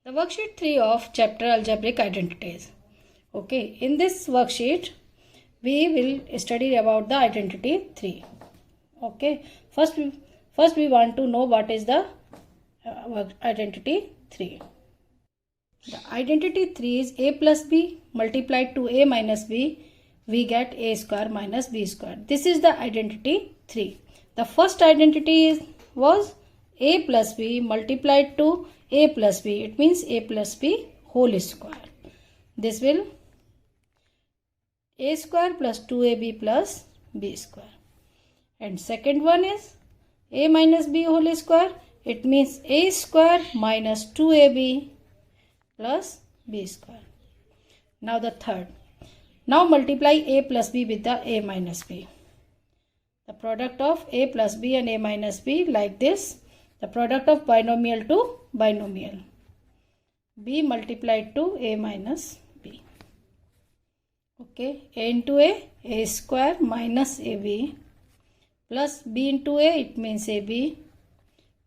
The worksheet 3 of chapter Algebraic Identities. Okay, in this worksheet, we will study about the identity 3. Okay, first we want to know what is the identity 3. The identity 3 is a plus b multiplied to a minus b, we get a square minus b square. This is the identity 3. The first identity was a plus b multiplied to a plus b. It means a plus b whole square. This will a square plus 2ab plus b square. And second one is a minus b whole square. It means a square minus 2ab plus b square. Now the third. Now multiply a plus b with the a minus b. The product of a plus b and a minus b like this. The product of binomial to binomial. B multiplied to a minus b. Okay, a into a square minus ab plus b into a, it means ab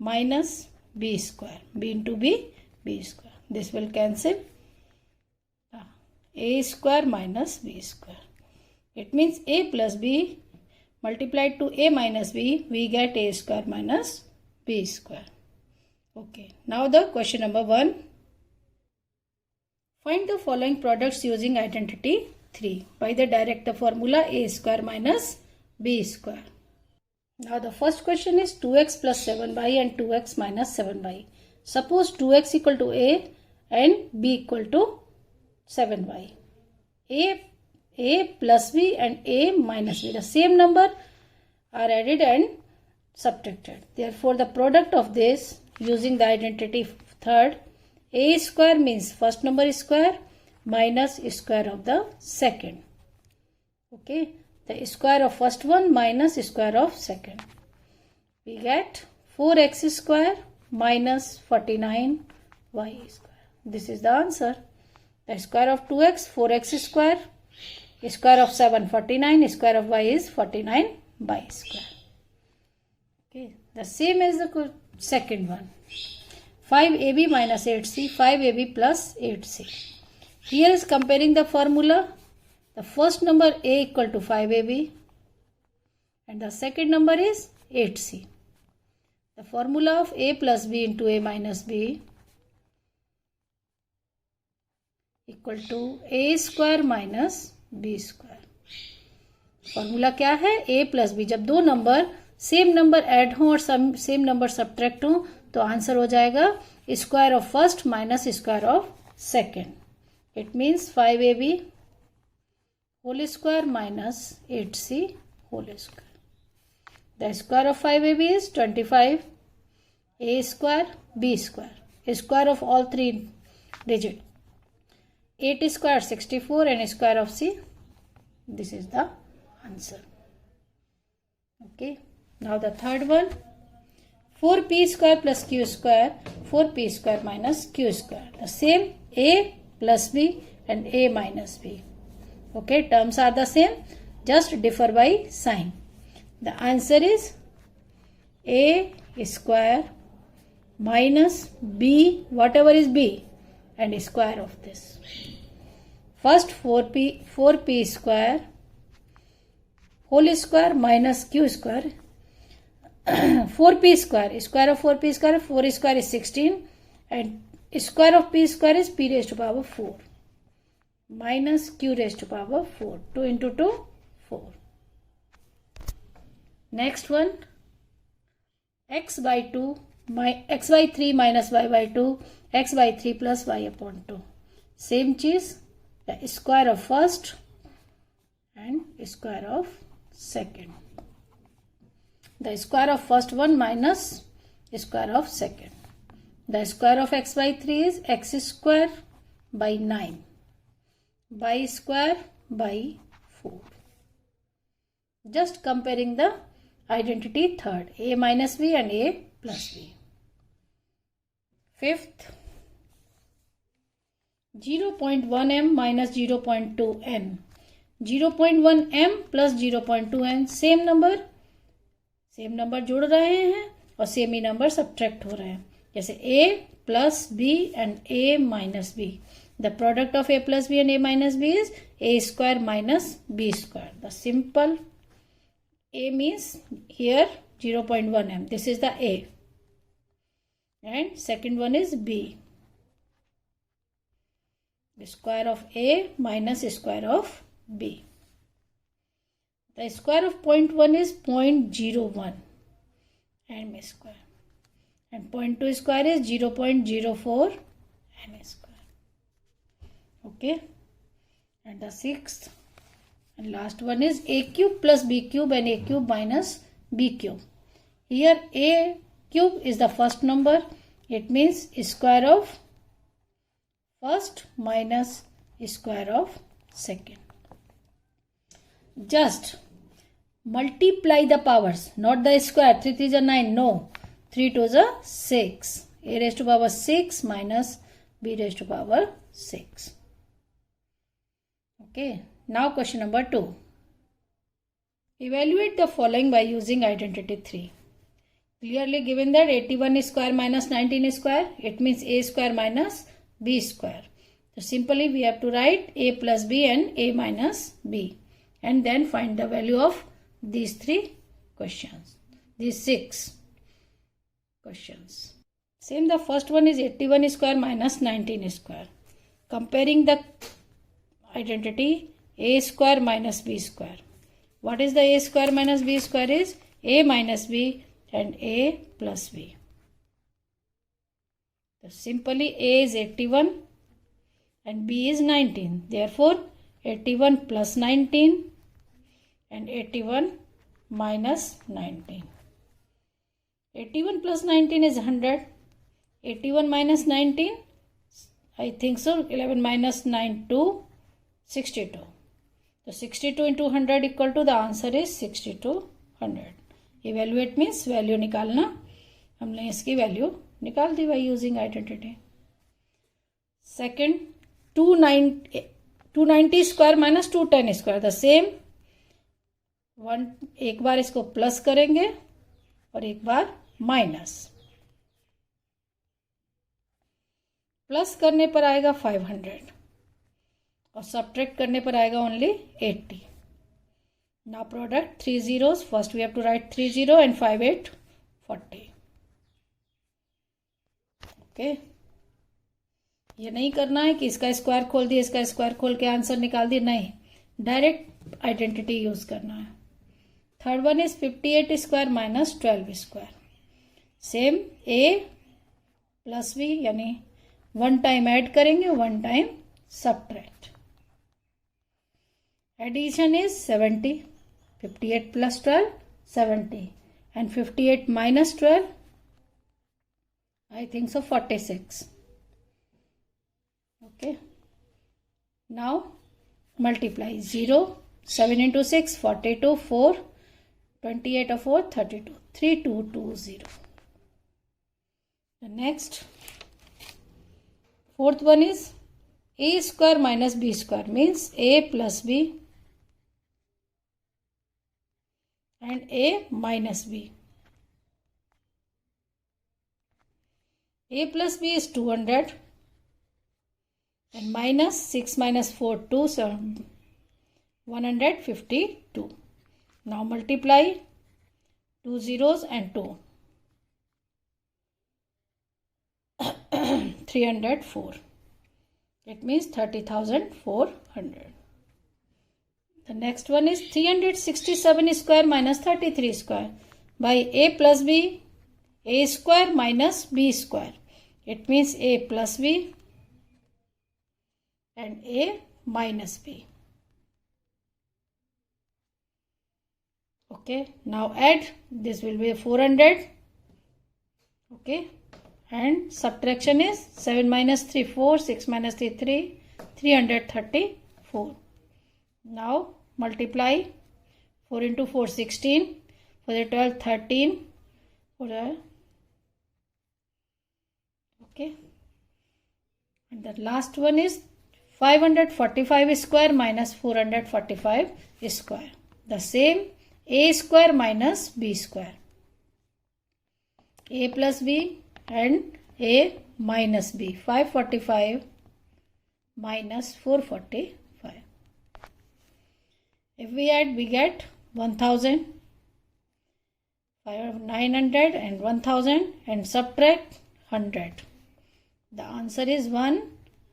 minus b square. B into b, b square. This will cancel. A square minus b square. It means a plus b multiplied to a minus b, we get a square minus b square. Okay, now the question number 1. Find the following products using identity 3 by the direct formula a square minus b square. Now the first question is 2x plus 7y and 2x minus 7y. Suppose 2x equal to a and b equal to 7y. A plus b and a minus b, the same number are added and subtracted. Therefore, the product of this using the identity third, a square means first number square minus square of the second. Okay, the square of first one minus square of second. We get 4x square minus 49y square. This is the answer. The square of 2x, 4x square. Square of 7, 49. Square of y is 49y square. Okay, the same as the second one. 5ab minus 8c, 5ab plus 8c. Here is comparing the formula. The first number a equal to 5ab and the second number is 8c. The formula of a plus b into a minus b equal to a square minus b square. Formula क्या है? a plus b. जब दो number same number add हो और same number subtract हो तो answer हो जाएगा square of first minus square of second. It means 5ab whole square minus 8c whole square. The square of 5ab is 25. a square b square. Square of all three digits. 8 square 64 and square of c. This is the answer. Okay. Now the third one. 4p square plus q square. 4p square minus q square. The same a plus b and a minus b. Okay. Terms are the same. Just differ by sign. The answer is a square minus b, whatever is b, and square of this. First 4p square whole square minus q square. 4p square, square of 4p square, 4 square is 16 and square of p square is p raised to power 4 minus q raised to power 4. 2 into 2, 4. Next one, x by 2, x by 3 minus y by 2, x by 3 plus y upon 2. Same cheese, the square of first and square of second. The square of first one minus square of second. The square of x by 3 is x square by 9. Y square by 4. Just comparing the identity third, a minus b and a plus b. Fifth, 0.1 m minus 0.2 n. 0.1 m plus 0.2 n same number जोड़ रहे हैं और same ही number subtract हो रहे हैं. जैसे a plus b and a minus b. The product of a plus b and a minus b is a square minus b square. The simple a means here 0.1 m. This is the a. And second one is b. The square of a minus square of b. The square of 0.1 is 0.01 m square. And 0.2 square is 0.04 n square. Okay. And the sixth and last one is a cube plus b cube and a cube minus b cube. Here a cube is the first number. It means square of first minus square of second. Just multiply the powers, not the square. 3 3 is 9. No. 3 2 is 6. A raised to power 6 minus b raised to power 6. Okay. Now question number 2. Evaluate the following by using identity 3. Clearly given that 81 square minus 19 square, it means a square minus b square. So simply we have to write a plus b and a minus b, and then find the value of these 3 questions, these 6 questions. Same, the first one is 81 square minus 19 square. Comparing the identity a square minus b square. What is the a square minus b square is a minus b and a plus b. So simply a is 81 and b is 19. Therefore 81 plus 19 and 81 minus 19. 81 plus 19 is 100. 81 minus 19, I think so, 11 minus 9 to 62. So 62 into 100 equal to, the answer is 6200. Evaluate means value निकालना. हमने इसकी value निकाल दी by using identity. Second, 290 square minus 210 square. The same. एक बार इसको plus करेंगे और एक बार minus. Plus करने पर आएगा 500 और सब्ट्रैक्ट करने पर आएगा only 80. Now product 3 zeros. First we have to write 3 0 and 5 8 40. Okay. ये नहीं करना है कि इसका स्क्वायर खोल दिया, इसका स्क्वायर खोल के आंसर निकाल दिया. नहीं, डायरेक्ट आइडेंटिटी यूज करना है. Third one is 58 square minus 12 square. Same a plus b, यानी वन टाइम ऐड करेंगे, one time subtract. Addition is 70. 58 plus 12 70 and 58 minus 12, I think so 46. Okay. Now multiply 0, 7 into 6 42, 4 28 of 4 32, 3220. The next fourth one is a square minus b square, means a plus b and a minus b. A plus b is 200 and minus 6 minus 4 2, so 152. Now multiply 2 zeros and 2. 304. It means 30,400. The next one is 367 square minus 33 square by a plus b, a square minus b square. It means a plus b and a minus b. Okay, now add. This will be 400. Okay, and subtraction is 7 minus 3 4, 6 minus 3 3, 334. Now multiply 4 into 4 16, for the 12 13, for the okay, and the last one is 545 square minus 445 square. The same, a square minus b square. A plus b and A minus B. 545 minus 445. If we add, we get 1000, 900 and 1000 and subtract 100. The answer is 1,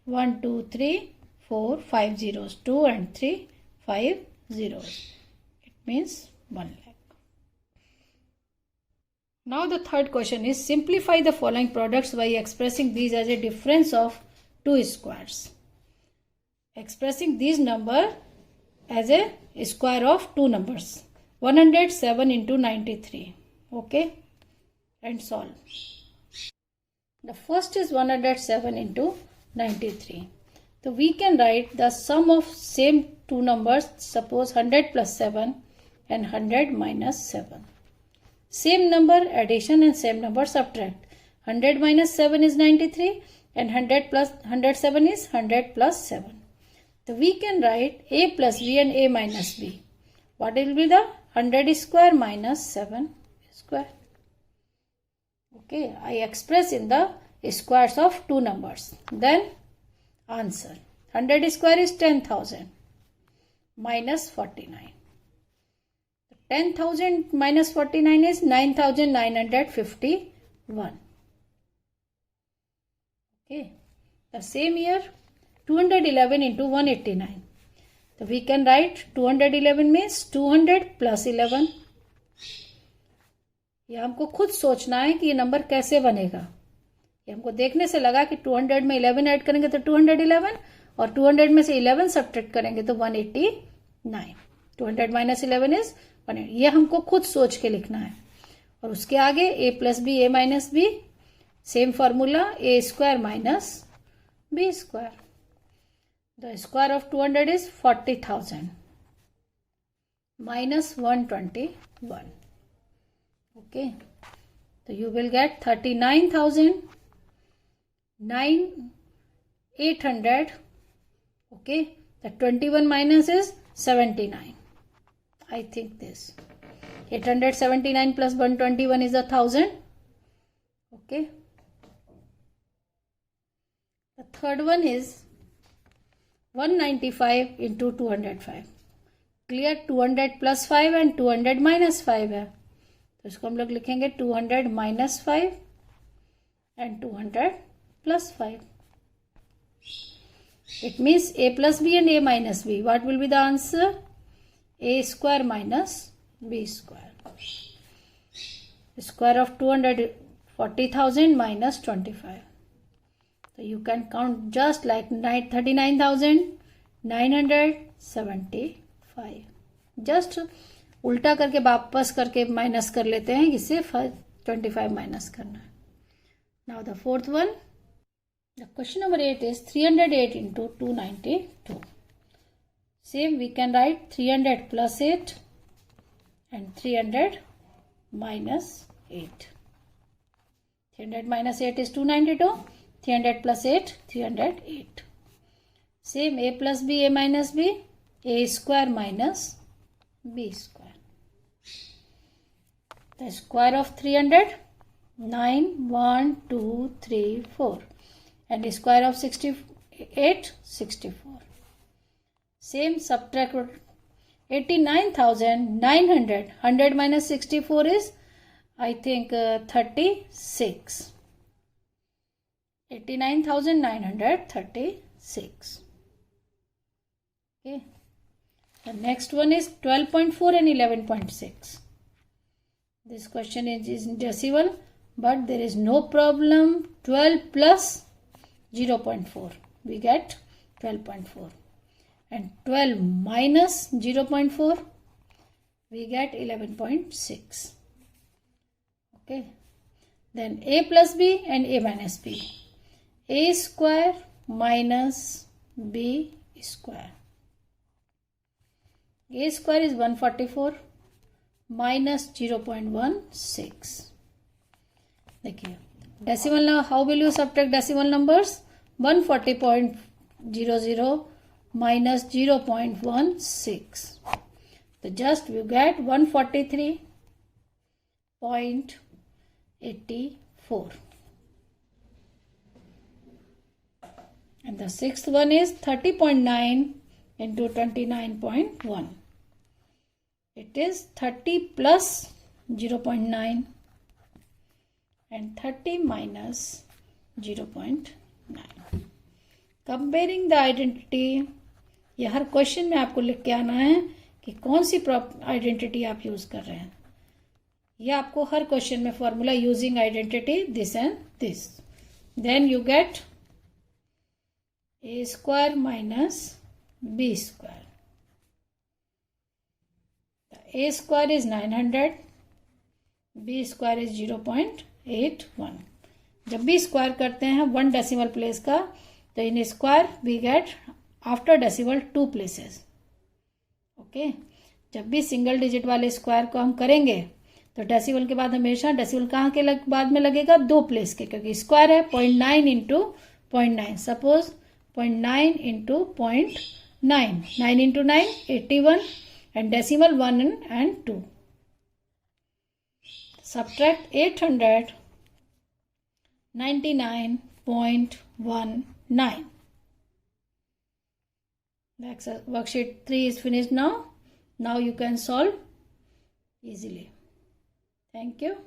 1, 2, 3, 4, 5 zeros. 2 and 3, 5 zeros. It means 1 lakh. Now the third question is simplify the following products by expressing these as a difference of two squares. Expressing these number as a square of two numbers. 107 into 93. Okay, and solve. The first is 107 into 93. So we can write the sum of same two numbers, suppose 100 plus 7 and 100 minus 7. Same number addition and same number subtract. 100 minus 7 is 93 and 100 plus 107 is 100 plus 7. So we can write a plus b and a minus b. What will be the 100 square minus 7 square? Okay, I express in the squares of two numbers. Then answer. 100 square is 10,000 minus 49. 10,000 minus 49 is 9,951. Okay, the same here 211 into 189. So we can write 211 means 200 plus 11. ये हमको खुद सोचना है कि ये number कैसे बनेगा. ये हमको देखने से लगा कि 200 में 11 ऐड करेंगे तो 211 और 200 में से 11 सब्ट्रैक्ट करेंगे तो 189. 200 माइनस 11 इज 180. ये हमको खुद सोच के लिखना है. और उसके आगे a plus b a minus b, same formula a square minus b square. The square of 200 is 40,000 minus 121. Okay, so you will get 39,800. Okay, the 21 minus is 79. I think this 879 plus 121 is 1,000. Okay, the third one is 195 into 205. Clear, 200 plus 5 and 200 minus 5 है. तो इसको हम लोग लिखेंगे 200 minus 5 and 200 plus 5. It means a plus b and a minus b. What will be the answer? a square minus b square. Square of 200 40,000 minus 25. तो you can count just like 39,975. Just उल्टा करके वापस करके minus कर लेते हैं. इससे 25 minus करना है. Now the fourth one, the question number 8 is 308 into 292. Same we can write 300 plus 8 and 300 minus 8. 300 minus 8 is 292. 300 plus 8 308. Same a plus b a minus b, a square minus b square. The square of 300, 9, 1, 2, 3, 4. And the square of 68, 64. Same subtract 89,900. 100 minus 64 is, I think, 36. 89,936. Okay. The next one is 12.4 and 11.6. This question is in decimal, but there is no problem. 12 plus 0.4, we get 12.4. And 12 minus 0.4, we get 11.6. Okay. Then a plus b and a minus b. A square minus b square. A square is 144. Minus 0.16. देखिए decimal. How will you subtract decimal numbers? 140.00 minus 0.16. So just you get 143.84. 84. And the sixth one is 30.9 into 29.1. It is 30 plus 0.9 and 30 minus 0.9. Comparing the identity, ये हर question में आपको लिख के आना है कि कौन सी आइडेंटिटी आप यूज कर रहे हैं. ये आपको हर क्वेश्चन में formula using identity this and this. Then you get a square minus b square. A square is 900, b square is 0.81. जब भी स्क्वायर करते हैं 1 डेसिमल प्लेस का, तो in square we get after decimal 2 places. Okay, जब भी single digit वाले square को हम करेंगे तो डेसिमल के बाद हमेशा डेसिमल कहाँ के बाद में लगेगा, 2 प्लेस के, क्योंकि स्क्वायर है 0.9 into 0.9. Suppose 0.9 into 0.9. 9 into 9, 81, and decimal 1 and 2. Subtract 899.19. Worksheet 3 is finished now. Now you can solve easily. Thank you.